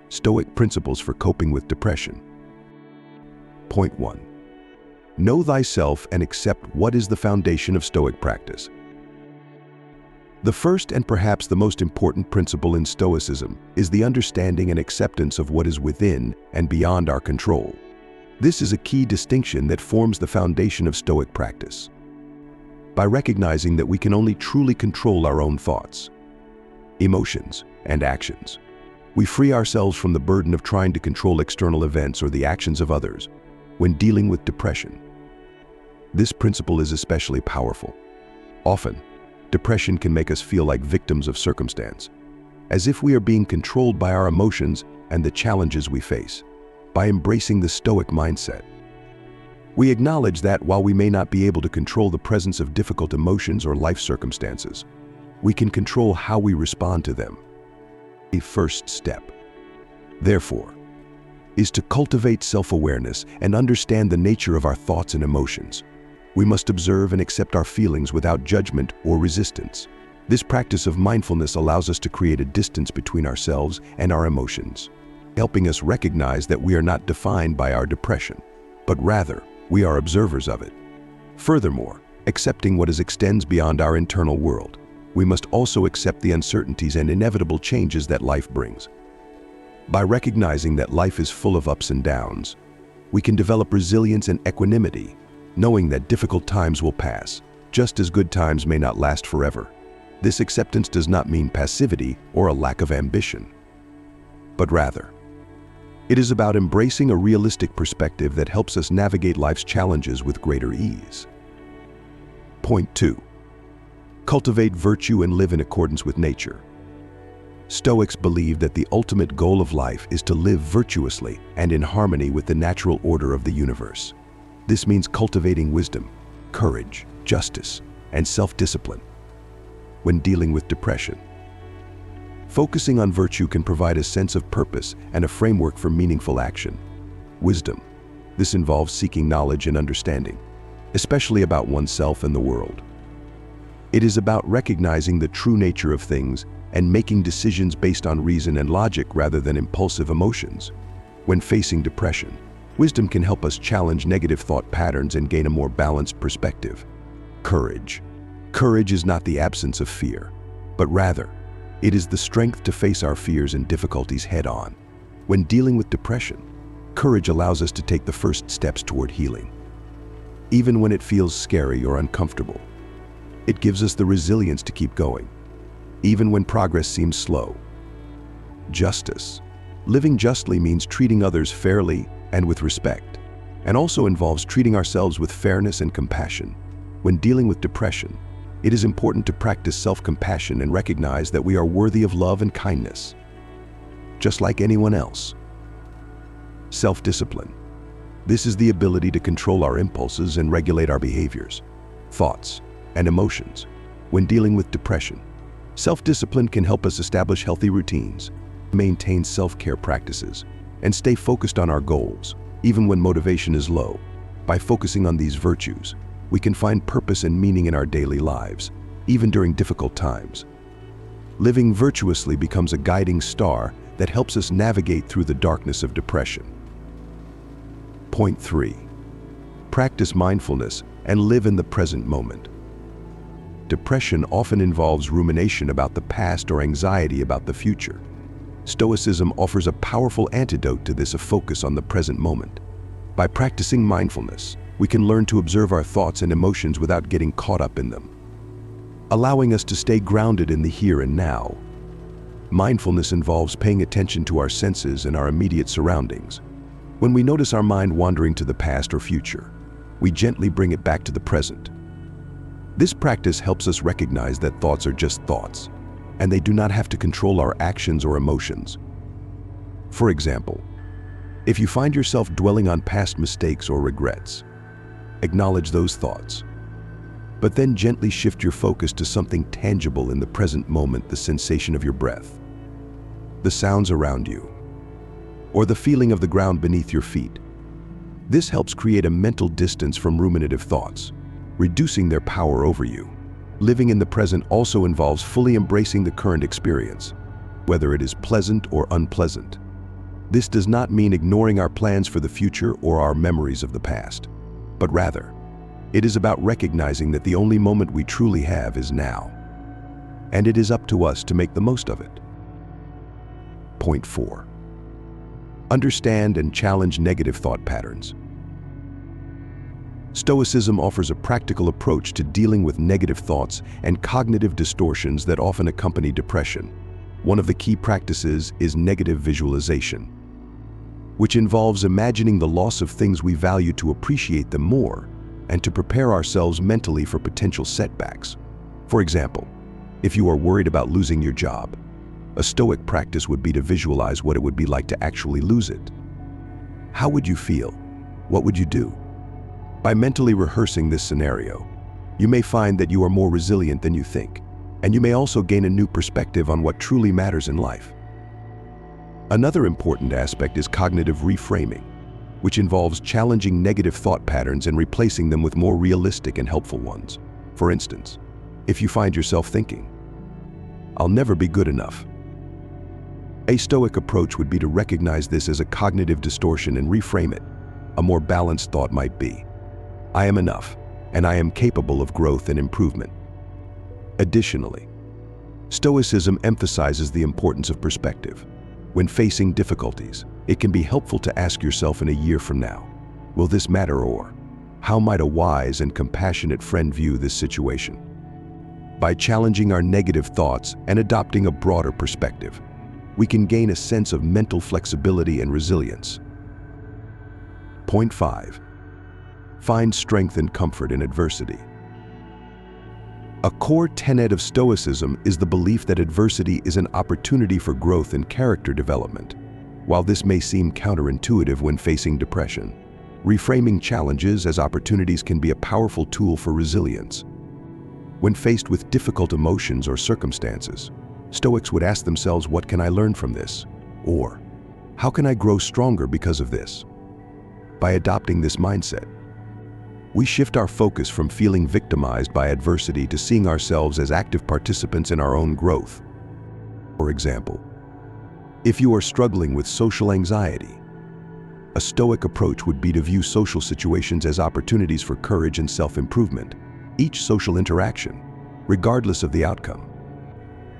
Stoic Principles for Coping with Depression. Point 1. Know thyself and accept what is the foundation of Stoic practice. The first and perhaps the most important principle in Stoicism is the understanding and acceptance of what is within and beyond our control. This is a key distinction that forms the foundation of Stoic practice. By recognizing that we can only truly control our own thoughts, emotions, and actions, we free ourselves from the burden of trying to control external events or the actions of others when dealing with depression. This principle is especially powerful. Often, depression can make us feel like victims of circumstance, as if we are being controlled by our emotions and the challenges we face. By embracing the Stoic mindset, we acknowledge that while we may not be able to control the presence of difficult emotions or life circumstances, we can control how we respond to them. A first step, therefore, is to cultivate self-awareness and understand the nature of our thoughts and emotions. We must observe and accept our feelings without judgment or resistance. This practice of mindfulness allows us to create a distance between ourselves and our emotions, helping us recognize that we are not defined by our depression, but rather, we are observers of it. Furthermore, accepting what extends beyond our internal world, we must also accept the uncertainties and inevitable changes that life brings. By recognizing that life is full of ups and downs, we can develop resilience and equanimity, knowing that difficult times will pass, just as good times may not last forever. This acceptance does not mean passivity or a lack of ambition, but rather, it is about embracing a realistic perspective that helps us navigate life's challenges with greater ease. Point 2. Cultivate virtue and live in accordance with nature. Stoics believe that the ultimate goal of life is to live virtuously and in harmony with the natural order of the universe. This means cultivating wisdom, courage, justice, and self-discipline when dealing with depression. Focusing on virtue can provide a sense of purpose and a framework for meaningful action. Wisdom. This involves seeking knowledge and understanding, especially about oneself and the world. It is about recognizing the true nature of things and making decisions based on reason and logic rather than impulsive emotions. When facing depression, wisdom can help us challenge negative thought patterns and gain a more balanced perspective. Courage. Courage is not the absence of fear, but rather, it is the strength to face our fears and difficulties head-on. When dealing with depression, courage allows us to take the first steps toward healing. Even when it feels scary or uncomfortable, it gives us the resilience to keep going, even when progress seems slow. Justice. Living justly means treating others fairly and with respect, and also involves treating ourselves with fairness and compassion. When dealing with depression, it is important to practice self-compassion and recognize that we are worthy of love and kindness, just like anyone else. Self-discipline. This is the ability to control our impulses and regulate our behaviors, thoughts, and emotions. When dealing with depression, self-discipline can help us establish healthy routines, maintain self-care practices, and stay focused on our goals, even when motivation is low. By focusing on these virtues, we can find purpose and meaning in our daily lives, even during difficult times. Living virtuously becomes a guiding star that helps us navigate through the darkness of depression. Point 3. Practice mindfulness and live in the present moment. Depression often involves rumination about the past or anxiety about the future. Stoicism offers a powerful antidote to this, a focus on the present moment. By practicing mindfulness, we can learn to observe our thoughts and emotions without getting caught up in them, allowing us to stay grounded in the here and now. Mindfulness involves paying attention to our senses and our immediate surroundings. When we notice our mind wandering to the past or future, we gently bring it back to the present. This practice helps us recognize that thoughts are just thoughts, and they do not have to control our actions or emotions. For example, if you find yourself dwelling on past mistakes or regrets, acknowledge those thoughts, but then gently shift your focus to something tangible in the present moment, the sensation of your breath, the sounds around you, or the feeling of the ground beneath your feet. This helps create a mental distance from ruminative thoughts, reducing their power over you. Living in the present also involves fully embracing the current experience, whether it is pleasant or unpleasant. This does not mean ignoring our plans for the future or our memories of the past, but rather, it is about recognizing that the only moment we truly have is now, and it is up to us to make the most of it. Point 4. Understand and challenge negative thought patterns. Stoicism offers a practical approach to dealing with negative thoughts and cognitive distortions that often accompany depression. One of the key practices is negative visualization, which involves imagining the loss of things we value to appreciate them more and to prepare ourselves mentally for potential setbacks. For example, if you are worried about losing your job, a Stoic practice would be to visualize what it would be like to actually lose it. How would you feel? What would you do? By mentally rehearsing this scenario, you may find that you are more resilient than you think, and you may also gain a new perspective on what truly matters in life. Another important aspect is cognitive reframing, which involves challenging negative thought patterns and replacing them with more realistic and helpful ones. For instance, if you find yourself thinking, "I'll never be good enough," a Stoic approach would be to recognize this as a cognitive distortion and reframe it. A more balanced thought might be, "I am enough, and I am capable of growth and improvement." Additionally, Stoicism emphasizes the importance of perspective. When facing difficulties, it can be helpful to ask yourself in a year from now, will this matter, or how might a wise and compassionate friend view this situation? By challenging our negative thoughts and adopting a broader perspective, we can gain a sense of mental flexibility and resilience. Point 5. Find strength and comfort in adversity. A core tenet of Stoicism is the belief that adversity is an opportunity for growth and character development. While this may seem counterintuitive when facing depression, reframing challenges as opportunities can be a powerful tool for resilience. When faced with difficult emotions or circumstances, Stoics would ask themselves, "What can I learn from this?" Or, "How can I grow stronger because of this?" By adopting this mindset, we shift our focus from feeling victimized by adversity to seeing ourselves as active participants in our own growth. For example, if you are struggling with social anxiety, a Stoic approach would be to view social situations as opportunities for courage and self-improvement. Each social interaction, regardless of the outcome,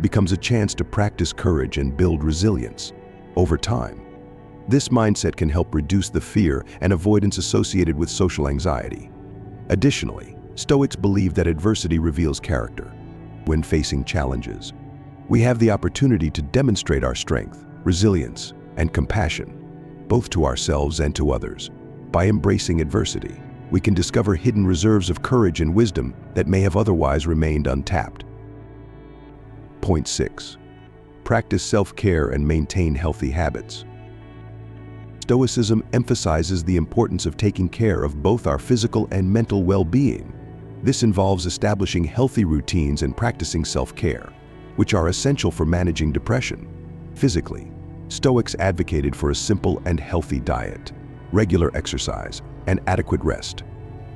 becomes a chance to practice courage and build resilience. Over time, this mindset can help reduce the fear and avoidance associated with social anxiety. Additionally, Stoics believe that adversity reveals character. When facing challenges, we have the opportunity to demonstrate our strength, resilience, and compassion, both to ourselves and to others. By embracing adversity, we can discover hidden reserves of courage and wisdom that may have otherwise remained untapped. Point 6. Practice self-care and maintain healthy habits. Stoicism emphasizes the importance of taking care of both our physical and mental well-being. This involves establishing healthy routines and practicing self-care, which are essential for managing depression. Physically, Stoics advocated for a simple and healthy diet, regular exercise, and adequate rest.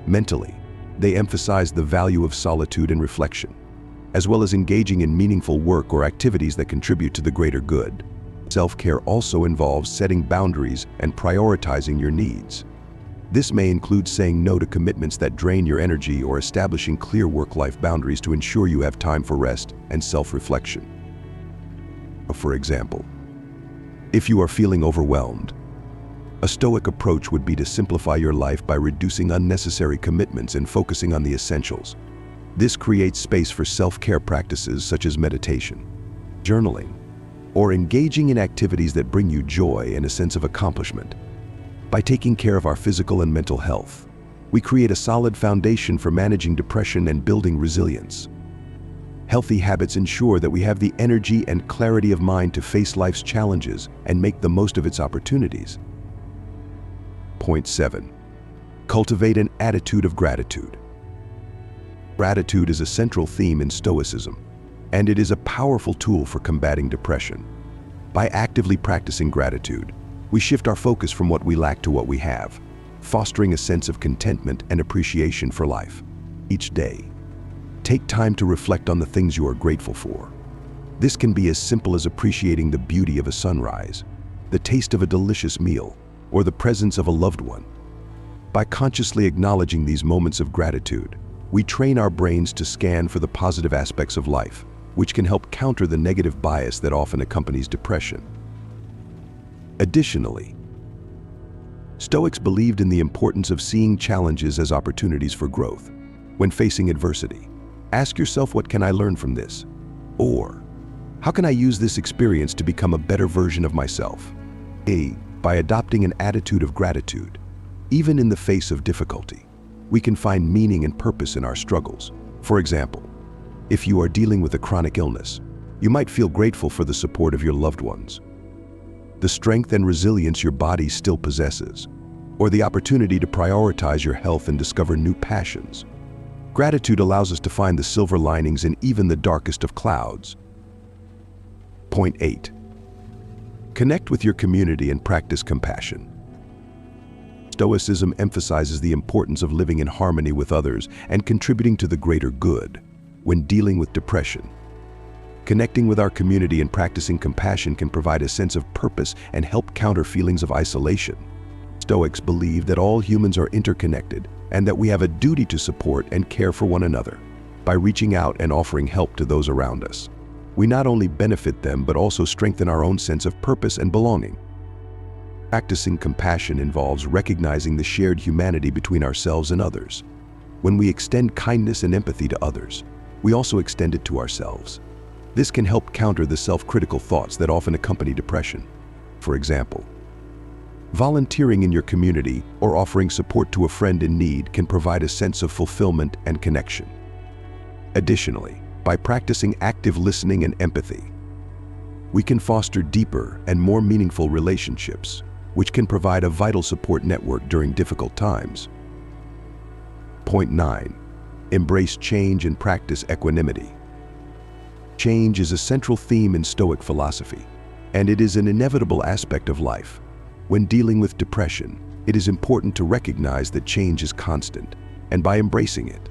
Mentally, they emphasized the value of solitude and reflection, as well as engaging in meaningful work or activities that contribute to the greater good. Self-care also involves setting boundaries and prioritizing your needs. This may include saying no to commitments that drain your energy or establishing clear work-life boundaries to ensure you have time for rest and self-reflection. For example, if you are feeling overwhelmed, a Stoic approach would be to simplify your life by reducing unnecessary commitments and focusing on the essentials. This creates space for self-care practices such as meditation, journaling, or engaging in activities that bring you joy and a sense of accomplishment. By taking care of our physical and mental health, we create a solid foundation for managing depression and building resilience. Healthy habits ensure that we have the energy and clarity of mind to face life's challenges and make the most of its opportunities. Point 7. Cultivate an attitude of gratitude. Gratitude is a central theme in Stoicism, and it is a powerful tool for combating depression. By actively practicing gratitude, we shift our focus from what we lack to what we have, fostering a sense of contentment and appreciation for life. Each day, take time to reflect on the things you are grateful for. This can be as simple as appreciating the beauty of a sunrise, the taste of a delicious meal, or the presence of a loved one. By consciously acknowledging these moments of gratitude, we train our brains to scan for the positive aspects of life, which can help counter the negative bias that often accompanies depression. Additionally, Stoics believed in the importance of seeing challenges as opportunities for growth. When facing adversity, ask yourself, what can I learn from this? Or, how can I use this experience to become a better version of myself? By adopting an attitude of gratitude, even in the face of difficulty, we can find meaning and purpose in our struggles. For example, if you are dealing with a chronic illness, you might feel grateful for the support of your loved ones, the strength and resilience your body still possesses, or the opportunity to prioritize your health and discover new passions. Gratitude allows us to find the silver linings in even the darkest of clouds. Point 8. Connect with your community and practice compassion. Stoicism emphasizes the importance of living in harmony with others and contributing to the greater good when dealing with depression. Connecting with our community and practicing compassion can provide a sense of purpose and help counter feelings of isolation. Stoics believe that all humans are interconnected and that we have a duty to support and care for one another. By reaching out and offering help to those around us, we not only benefit them but also strengthen our own sense of purpose and belonging. Practicing compassion involves recognizing the shared humanity between ourselves and others. When we extend kindness and empathy to others, we also extend it to ourselves. This can help counter the self-critical thoughts that often accompany depression. For example, volunteering in your community or offering support to a friend in need can provide a sense of fulfillment and connection. Additionally, by practicing active listening and empathy, we can foster deeper and more meaningful relationships, which can provide a vital support network during difficult times. Point 9. Embrace change and practice equanimity. Change is a central theme in Stoic philosophy, and it is an inevitable aspect of life. When dealing with depression, it is important to recognize that change is constant, and by embracing it,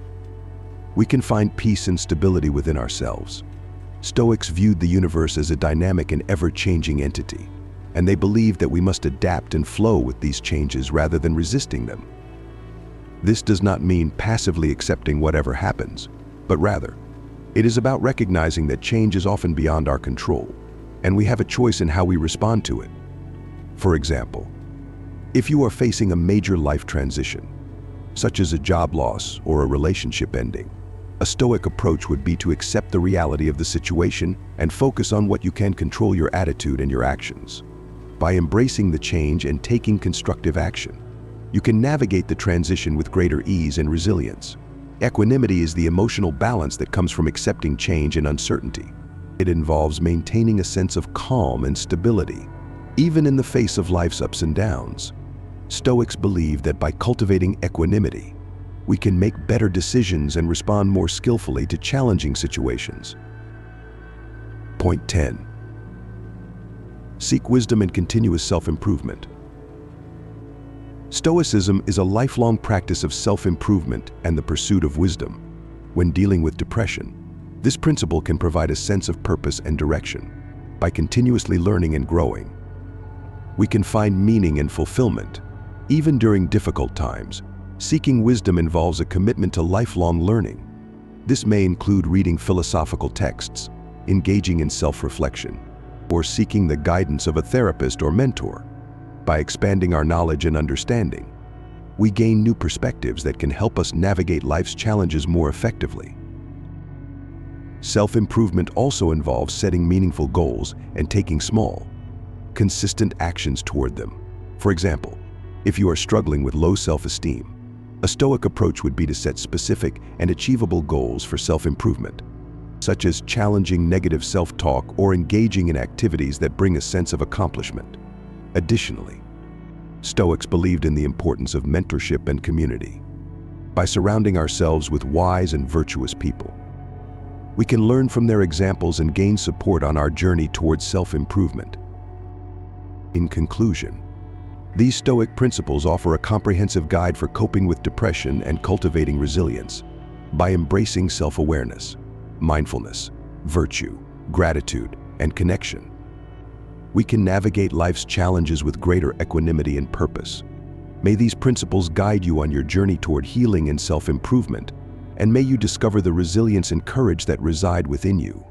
we can find peace and stability within ourselves. Stoics viewed the universe as a dynamic and ever-changing entity, and they believed that we must adapt and flow with these changes rather than resisting them. This does not mean passively accepting whatever happens, but rather, it is about recognizing that change is often beyond our control, and we have a choice in how we respond to it. For example, if you are facing a major life transition, such as a job loss or a relationship ending, a Stoic approach would be to accept the reality of the situation and focus on what you can control: your attitude and your actions. By embracing the change and taking constructive action, you can navigate the transition with greater ease and resilience. Equanimity is the emotional balance that comes from accepting change and uncertainty. It involves maintaining a sense of calm and stability, even in the face of life's ups and downs. Stoics believe that by cultivating equanimity, we can make better decisions and respond more skillfully to challenging situations. Point 10. Seek wisdom and continuous self-improvement. Stoicism is a lifelong practice of self-improvement and the pursuit of wisdom. When dealing with depression, this principle can provide a sense of purpose and direction. By continuously learning and growing, we can find meaning and fulfillment. Even during difficult times, seeking wisdom involves a commitment to lifelong learning. This may include reading philosophical texts, engaging in self-reflection, or seeking the guidance of a therapist or mentor. By expanding our knowledge and understanding, we gain new perspectives that can help us navigate life's challenges more effectively. Self-improvement also involves setting meaningful goals and taking small, consistent actions toward them. For example, if you are struggling with low self-esteem, a Stoic approach would be to set specific and achievable goals for self-improvement, such as challenging negative self-talk or engaging in activities that bring a sense of accomplishment. Additionally, Stoics believed in the importance of mentorship and community. By surrounding ourselves with wise and virtuous people, we can learn from their examples and gain support on our journey towards self-improvement. In conclusion, these Stoic principles offer a comprehensive guide for coping with depression and cultivating resilience. By embracing self-awareness, mindfulness, virtue, gratitude, and connection, we can navigate life's challenges with greater equanimity and purpose. May these principles guide you on your journey toward healing and self-improvement, and may you discover the resilience and courage that reside within you.